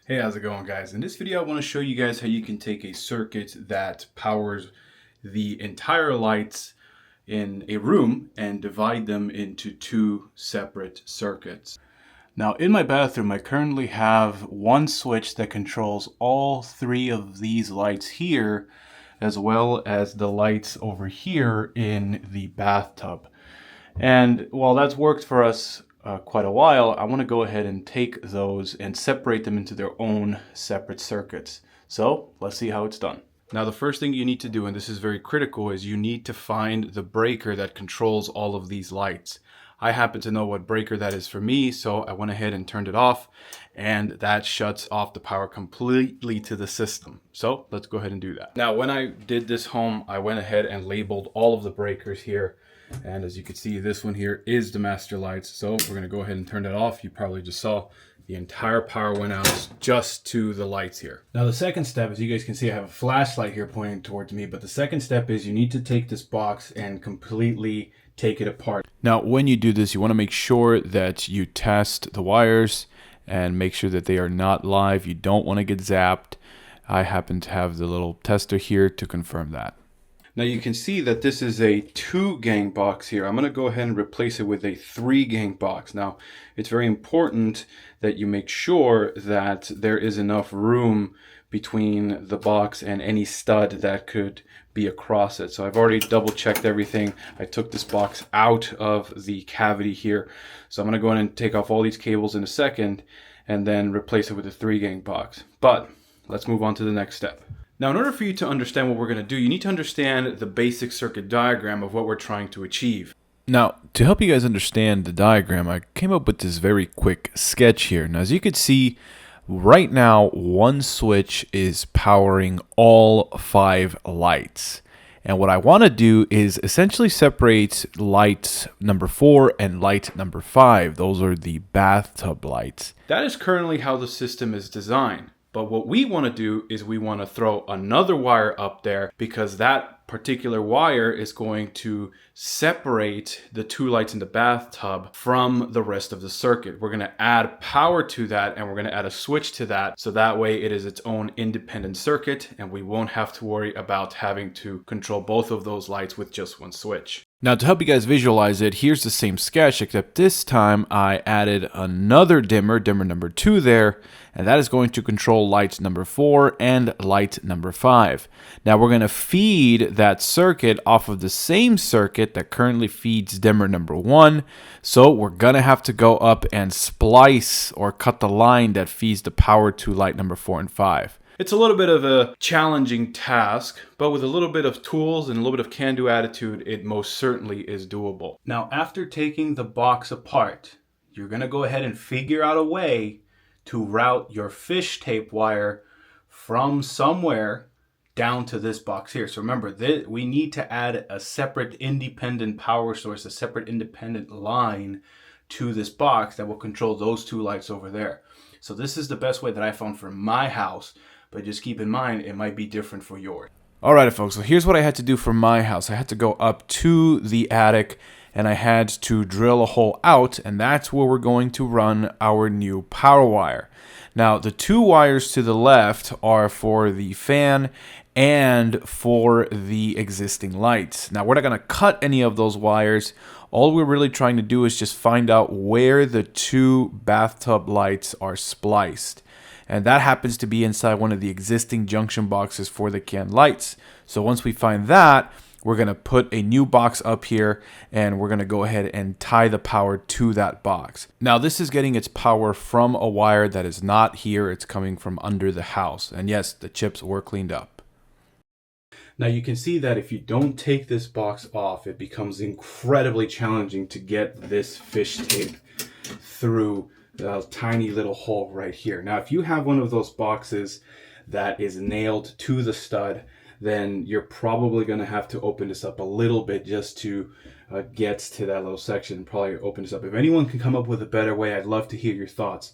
Hey, how's it going, guys? In this video I want to show you guys how you can take a circuit that powers the entire lights in a room and divide them into two separate circuits. Now in my bathroom I currently have one switch that controls all three of these lights here, as well as the lights over here in the bathtub. And while that's worked for us quite a while, I want to go ahead and take those and separate them into their own separate circuits. So let's see how it's done. Now the first thing you need to do, and this is very critical, is you need to find the breaker that controls all of these lights. I happen to know what breaker that is for me, so I went ahead and turned it off, and that shuts off the power completely to the system. So let's go ahead and do that. Now when I did this home, I went ahead and labeled all of the breakers here. And as you can see, this one here is the master lights. So we're going to go ahead and turn that off. You probably just saw the entire power went out just to the lights here. Now the second step, as you guys can see, I have a flashlight here pointing towards me. But the second step is you need to take this box and completely take it apart. Now when you do this, you want to make sure that you test the wires and make sure that they are not live. You don't want to get zapped. I happen to have the little tester here to confirm that. Now you can see that this is a 2-gang box here. I'm going to go ahead and replace it with a 3-gang box. Now it's very important that you make sure that there is enough room between the box and any stud that could be across it. So I've already double checked everything. I took this box out of the cavity here. So I'm going to go in and take off all these cables in a second and then replace it with a 3-gang box. But let's move on to the next step. Now, in order for you to understand what we're going to do, you need to understand the basic circuit diagram of what we're trying to achieve. Now, to help you guys understand the diagram, I came up with this very quick sketch here. Now, as you can see, right now, one switch is powering all 5 lights. And what I want to do is essentially separate light number 4 and light number 5. Those are the bathtub lights. That is currently how the system is designed. But what we want to do is we want to throw another wire up there, because that particular wire is going to separate the 2 lights in the bathtub from the rest of the circuit. We're going to add power to that, and we're going to add a switch to that, so that way it is its own independent circuit and we won't have to worry about having to control both of those lights with just one switch. Now, to help you guys visualize it, here's the same sketch, except this time I added another dimmer number 2 there, and that is going to control light number 4 and light number 5. Now we're going to feed that circuit off of the same circuit that currently feeds dimmer number 1. So we're going to have to go up and splice or cut the line that feeds the power to light number 4 and 5. It's a little bit of a challenging task, but with a little bit of tools and a little bit of can-do attitude, it most certainly is doable. Now, after taking the box apart, you're going to go ahead and figure out a way to route your fish tape wire from somewhere down to this box here. So remember, we need to add a separate independent power source, a separate independent line to this box that will control those 2 lights over there. So this is the best way that I found for my house. But just keep in mind, it might be different for yours. Alright folks, so here's what I had to do for my house. I had to go up to the attic and I had to drill a hole out, and that's where we're going to run our new power wire. Now, the 2 wires to the left are for the fan and for the existing lights. Now, we're not going to cut any of those wires. All we're really trying to do is just find out where the 2 bathtub lights are spliced. And that happens to be inside one of the existing junction boxes for the can lights. So once we find that, we're going to put a new box up here, and we're going to go ahead and tie the power to that box. Now this is getting its power from a wire that is not here. It's coming from under the house. And yes, the chips were cleaned up. Now you can see that if you don't take this box off, it becomes incredibly challenging to get this fish tape through a tiny little hole right here. Now, if you have one of those boxes that is nailed to the stud, then you're probably going to have to open this up a little bit just to get to that little section. Probably open this up. If anyone can come up with a better way, I'd love to hear your thoughts.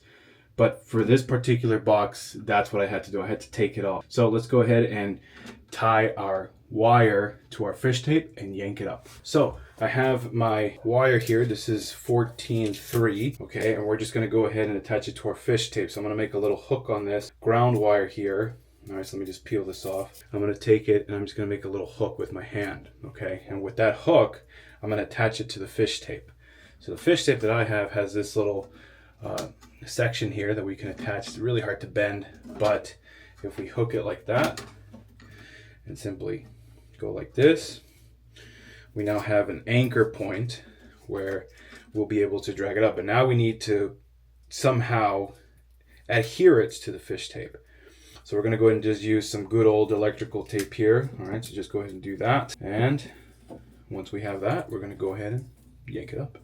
But for this particular box, that's what I had to do. I had to take it off. So let's go ahead and tie our wire to our fish tape and yank it up. So I have my wire here. This is 14.3, okay, and we're just going to go ahead and attach it to our fish tape. So I'm going to make a little hook on this ground wire here. All right, so let me just peel this off. I'm going to take it and I'm just going to make a little hook with my hand, okay? And with that hook, I'm going to attach it to the fish tape. So the fish tape that I have has this little section here that we can attach. It's really hard to bend, but if we hook it like that and simply go like this, we now have an anchor point where we'll be able to drag it up. And now we need to somehow adhere it to the fish tape. So we're going to go ahead and just use some good old electrical tape here. All right, so just go ahead and do that. And once we have that, we're going to go ahead and yank it up.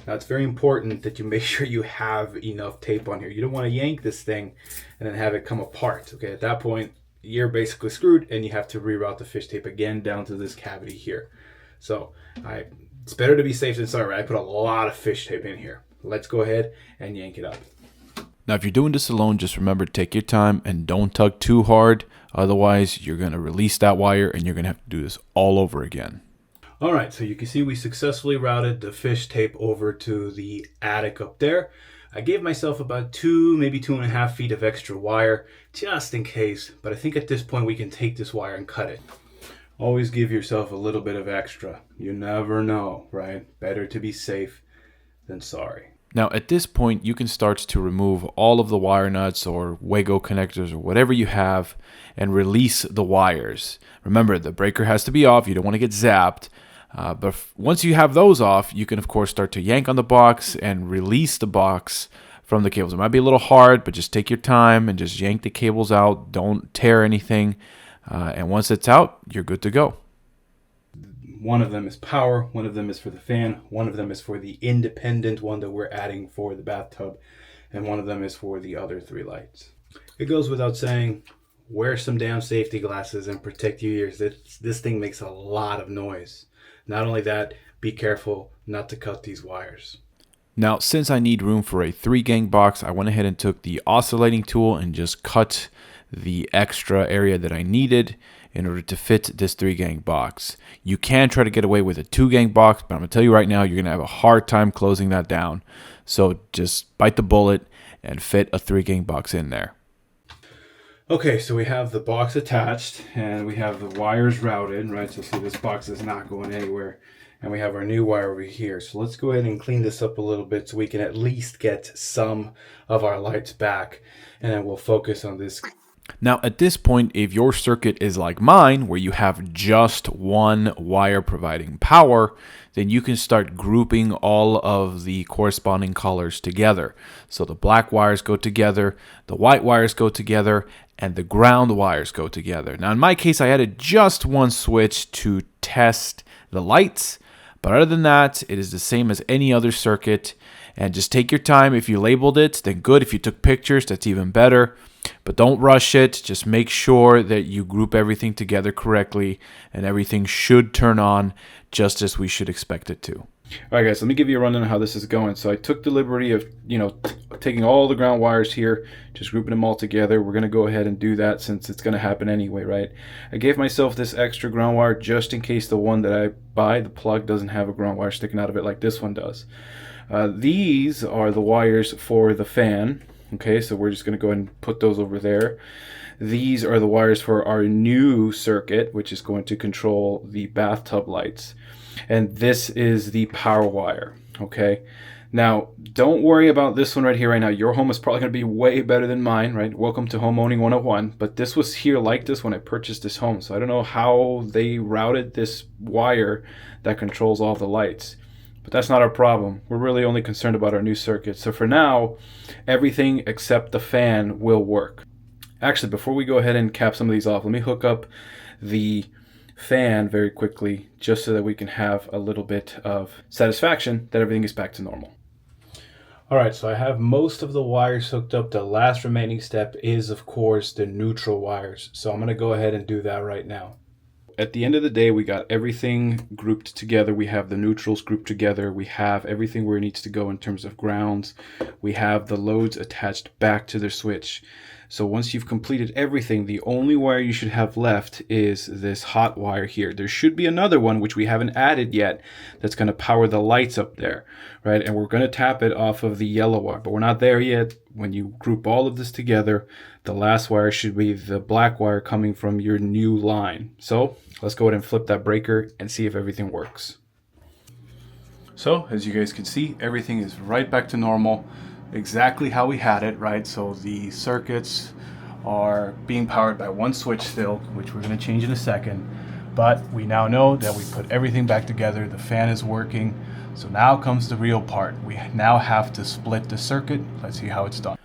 Now it's very important that you make sure you have enough tape on here. You don't want to yank this thing and then have it come apart. Okay, at that point, you're basically screwed and you have to reroute the fish tape again down to this cavity here. So it's better to be safe than sorry. I put a lot of fish tape in here. Let's go ahead and yank it up. Now, if you're doing this alone, just remember to take your time and don't tug too hard. Otherwise, you're going to release that wire and you're going to have to do this all over again. All right, so you can see we successfully routed the fish tape over to the attic up there. I gave myself about 2, maybe 2.5 feet of extra wire just in case, but I think at this point we can take this wire and cut it. Always give yourself a little bit of extra. You never know, right? Better to be safe than sorry. Now, at this point, you can start to remove all of the wire nuts or Wago connectors or whatever you have and release the wires. Remember, the breaker has to be off. You don't want to get zapped. But once you have those off, you can, of course, start to yank on the box and release the box from the cables. It might be a little hard, but just take your time and just yank the cables out. Don't tear anything. And once it's out, you're good to go. One of them is power, one of them is for the fan, one of them is for the independent one that we're adding for the bathtub, and one of them is for the other 3 lights. It goes without saying, wear some damn safety glasses and protect your ears. This thing makes a lot of noise. Not only that, be careful not to cut these wires. Now, since I need room for a 3-gang box, I went ahead and took the oscillating tool and just cut the extra area that I needed in order to fit this 3-gang box. You can try to get away with a 2-gang box, but I'm going to tell you right now, you're going to have a hard time closing that down. So just bite the bullet and fit a 3-gang box in there. Okay, so we have the box attached and we have the wires routed, right? So see, this box is not going anywhere. And we have our new wire over here. So let's go ahead and clean this up a little bit so we can at least get some of our lights back. And then we'll focus on this. Now, at this point, if your circuit is like mine, where you have just one wire providing power, then you can start grouping all of the corresponding colors together. So the black wires go together, the white wires go together, and the ground wires go together. Now, in my case, I added just one switch to test the lights, but other than that, it is the same as any other circuit. And just take your time. If you labeled it, then good. If you took pictures, that's even better. But don't rush it. Just make sure that you group everything together correctly, and everything should turn on just as we should expect it to. All right, guys, let me give you a rundown of how this is going. So I took the liberty of, taking all the ground wires here, just grouping them all together. We're going to go ahead and do that since it's going to happen anyway, right? I gave myself this extra ground wire just in case the one that I buy, the plug, doesn't have a ground wire sticking out of it like this one does. These are the wires for the fan. Okay, so we're just going to go ahead and put those over there. These are the wires for our new circuit, which is going to control the bathtub lights. And this is the power wire, okay? Now, don't worry about this one right here right now. Your home is probably going to be way better than mine, right? Welcome to Home Owning 101. But this was here like this when I purchased this home. So I don't know how they routed this wire that controls all the lights. But that's not our problem. We're really only concerned about our new circuit. So for now, everything except the fan will work. Actually, before we go ahead and cap some of these off, let me hook up the fan very quickly just so that we can have a little bit of satisfaction that everything is back to normal. All right, so I have most of the wires hooked up. The last remaining step is, of course, the neutral wires. So I'm going to go ahead and do that right now. At the end of the day, we got everything grouped together. We have the neutrals grouped together. We have everything where it needs to go in terms of grounds. We have the loads attached back to the switch. So once you've completed everything, the only wire you should have left is this hot wire here. There should be another one, which we haven't added yet, that's going to power the lights up there, right? And we're going to tap it off of the yellow wire, but we're not there yet. When you group all of this together, the last wire should be the black wire coming from your new line. So let's go ahead and flip that breaker and see if everything works. So as you guys can see, everything is right back to normal, exactly how we had it, right? So the circuits are being powered by one switch still, which we're going to change in a second. But we now know that we put everything back together. The fan is working. So now comes the real part. We now have to split the circuit. Let's see how it's done.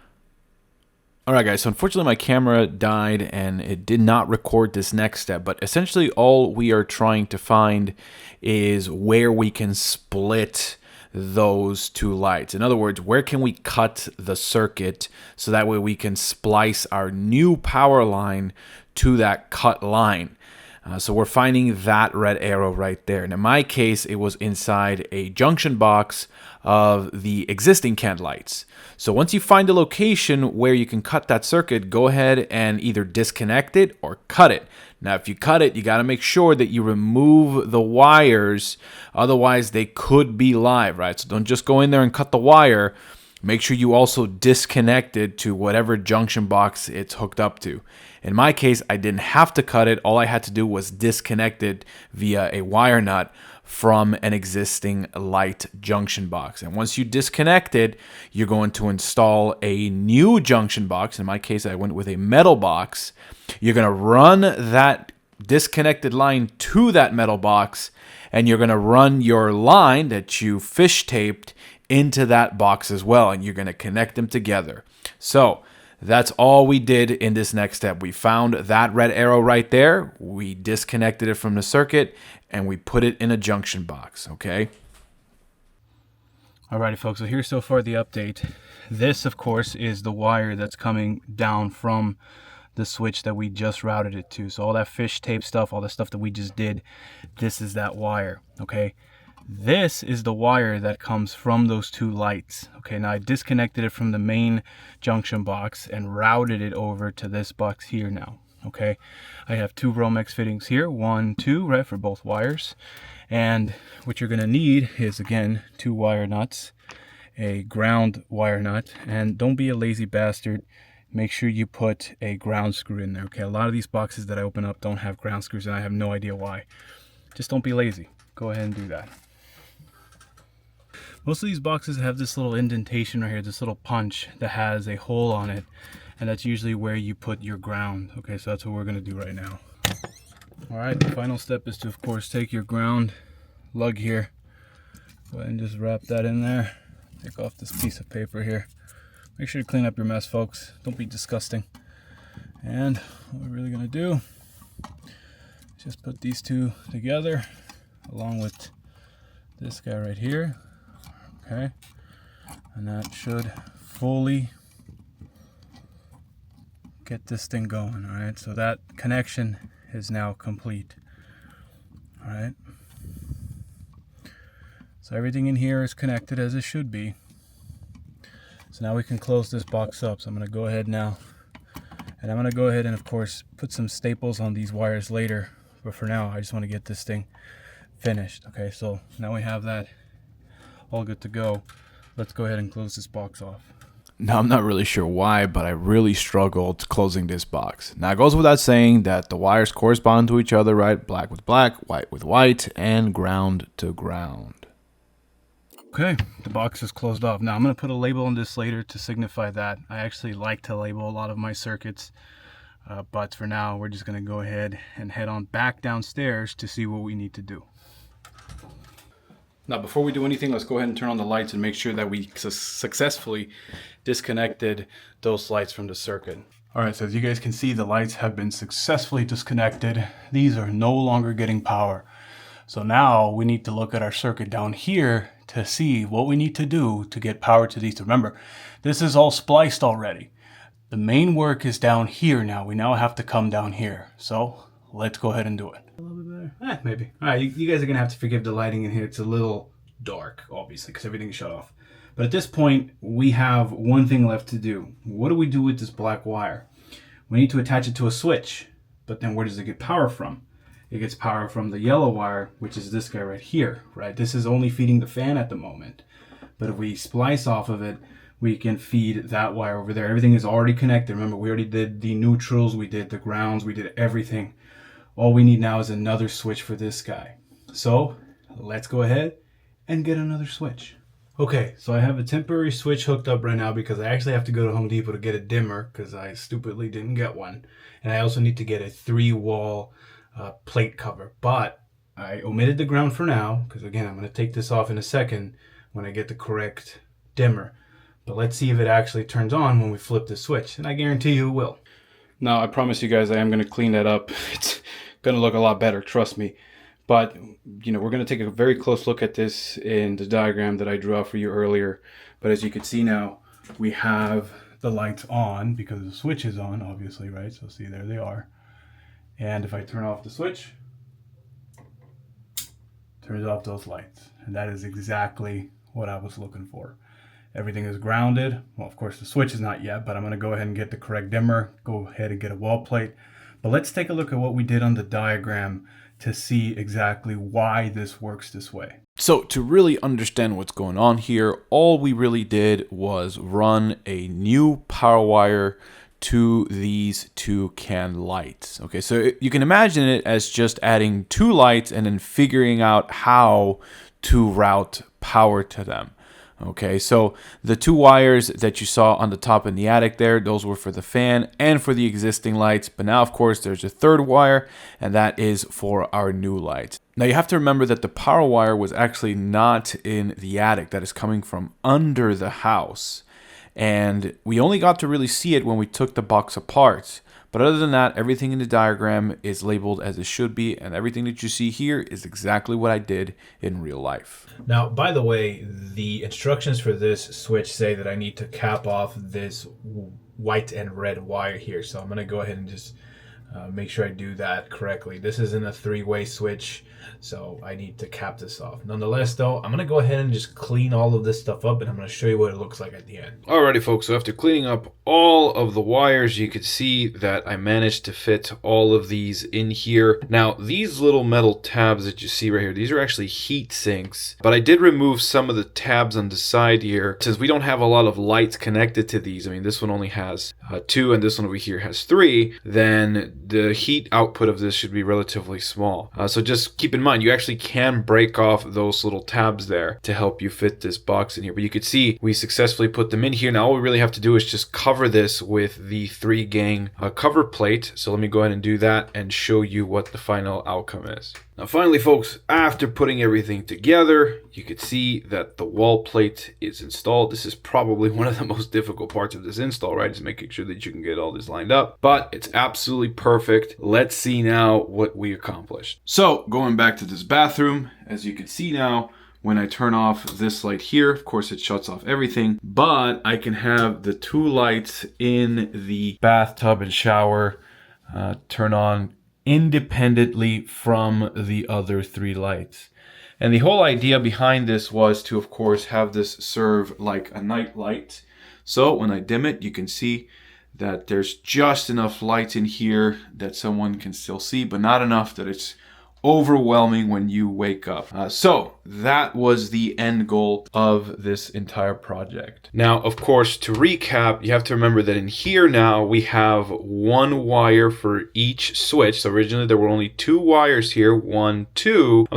Alright guys, so unfortunately my camera died and it did not record this next step, but essentially all we are trying to find is where we can split those two lights. In other words, where can we cut the circuit so that way we can splice our new power line to that cut line. So we're finding that red arrow right there. And in my case, it was inside a junction box of the existing canned lights. So once you find a location where you can cut that circuit, go ahead and either disconnect it or cut it. Now, if you cut it, you got to make sure that you remove the wires. Otherwise, they could be live, right? So don't just go in there and cut the wire. Make sure you also disconnect it to whatever junction box it's hooked up to. In my case, I didn't have to cut it. All I had to do was disconnect it via a wire nut from an existing light junction box. And once you disconnect it, you're going to install a new junction box. In my case, I went with a metal box. You're going to run that disconnected line to that metal box, and you're going to run your line that you fish taped into that box as well, and you're going to connect them together. So that's all we did in this next step. We found that red arrow right there, we disconnected it from the circuit, and we put it in a junction box. Okay. Alrighty folks, so here's so far the update. This of course is the wire that's coming down from the switch that we just routed it to. So all that fish tape stuff, all the stuff that we just did, this is that wire. Okay. This is the wire that comes from those two lights. Okay, now I disconnected it from the main junction box and routed it over to this box here now. Okay, I have two Romex fittings here, 1, 2, right, for both wires. And what you're gonna need is, again, 2 wire nuts, a ground wire nut, and don't be a lazy bastard. Make sure you put a ground screw in there. Okay, a lot of these boxes that I open up don't have ground screws, and I have no idea why. Just don't be lazy. Go ahead and do that. Most of these boxes have this little indentation right here, this little punch that has a hole on it, and that's usually where you put your ground. Okay, so that's what we're going to do right now. Alright, the final step is to, of course, take your ground lug here. Go ahead and just wrap that in there. Take off this piece of paper here. Make sure to clean up your mess, folks. Don't be disgusting. And what we're really going to do is just put these two together along with this guy right here. Okay, and that should fully get this thing going. All right, so that connection is now complete. All right, so everything in here is connected as it should be. So now we can close this box up. So I'm going to go ahead now, and I'm going to go ahead and, of course, put some staples on these wires later. But for now, I just want to get this thing finished. Okay, so now we have that all good to go. Let's go ahead and close this box off. Now, I'm not really sure why, but I really struggled closing this box. Now, it goes without saying that the wires correspond to each other, right? Black with black, white with white, and ground to ground. Okay, the box is closed off. Now, I'm going to put a label on this later to signify that. I actually like to label a lot of my circuits, but for now, we're just going to go ahead and head on back downstairs to see what we need to do. Now, before we do anything, let's go ahead and turn on the lights and make sure that we successfully disconnected those lights from the circuit. All right, so as you guys can see, the lights have been successfully disconnected. These are no longer getting power. So now we need to look at our circuit down here to see what we need to do to get power to these. Remember, this is all spliced already. The main work is down here now. We now have to come down here. So let's go ahead and do it. A little bit better. Maybe. All right, you guys are going to have to forgive the lighting in here. It's a little dark, obviously, because everything's shut off. But at this point, we have one thing left to do. What do we do with this black wire? we need to attach it to a switch. But then where does it get power from? It gets power from the yellow wire, which is this guy right here, right? This is only feeding the fan at the moment. But if we splice off of it, we can feed that wire over there. Everything is already connected. Remember, we already did the neutrals, we did the grounds, we did everything. All we need now is another switch for this guy. So let's go ahead and get another switch. Okay, so I have a temporary switch hooked up right now because I actually have to go to Home Depot to get a dimmer because I stupidly didn't get one. And I also need to get a 3-wall plate cover. But I omitted the ground for now because, again, I'm going to take this off in a second when I get the correct dimmer. But let's see if it actually turns on when we flip the switch. And I guarantee you it will. Now, I promise you guys I am going to clean that up. It's going to look a lot better, trust me. But, you know, we're going to take a very close look at this in the diagram that I drew out for you earlier. But as you can see now, we have the lights on because the switch is on, obviously, right? So see, there they are. And if I turn off the switch, it turns off those lights. And that is exactly what I was looking for. Everything is grounded. Well, of course, the switch is not yet, but I'm going to go ahead and get the correct dimmer, go ahead and get a wall plate. But let's take a look at what we did on the diagram to see exactly why this works this way. So to really understand what's going on here, all we really did was run a new power wire to these 2 can lights. Okay, so you can imagine it as just adding 2 lights and then figuring out how to route power to them. Okay, so the 2 wires that you saw on the top in the attic there, those were for the fan and for the existing lights. But now, of course, there's a 3rd wire, and that is for our new lights. Now, you have to remember that the power wire was actually not in the attic. That is coming from under the house. And we only got to really see it when we took the box apart. But other than that, everything in the diagram is labeled as it should be, and everything that you see here is exactly what I did in real life. Now, by the way, the instructions for this switch say that I need to cap off this white and red wire here. So I'm going to go ahead and just make sure I do that correctly. This isn't a 3-way switch, so I need to cap this off. Nonetheless, though, I'm going to go ahead and just clean all of this stuff up, and I'm going to show you what it looks like at the end. Alrighty, folks, so after cleaning up all of the wires, you could see that I managed to fit all of these in here. Now, these little metal tabs that you see right here, these are actually heat sinks, but I did remove some of the tabs on the side here. Since we don't have a lot of lights connected to these, I mean, this one only has 2 and this one over here has 3, then the heat output of this should be relatively small. So just keep in mind, you actually can break off those little tabs there to help you fit this box in here. But you could see we successfully put them in here. Now all we really have to do is just cover this with the 3-gang cover plate. So let me go ahead and do that and show you what the final outcome is. Now finally, folks, after putting everything together, you could see that the wall plate is installed. This is probably one of the most difficult parts of this install, right? Is making sure that you can get all this lined up. But it's absolutely perfect. Let's see now what we accomplished. So going back to this bathroom, as you can see now, when I turn off this light here, of course it shuts off everything, but I can have the 2 lights in the bathtub and shower turn on independently from the other 3 lights. And the whole idea behind this was to, of course, have this serve like a night light. So when I dim it, you can see that there's just enough light in here that someone can still see, but not enough that it's overwhelming when you wake up. So that was the end goal of this entire project. Now, of course, to recap, you have to remember that in here now we have 1 wire for each switch. So originally there were only 2 wires here, 1, 2,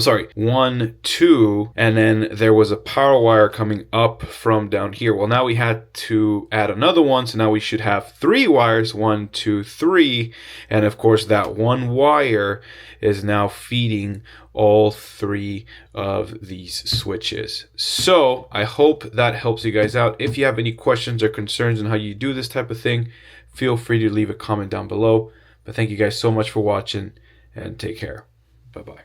and then there was a power wire coming up from down here. Well, now we had to add another one, so now we should have 3 wires, 1, 2, 3, and of course that 1 wire is now feeding all 3 of these switches. So I hope that helps you guys out. If you have any questions or concerns on how you do this type of thing, feel free to leave a comment down below. But thank you guys so much for watching, and take care. Bye-bye.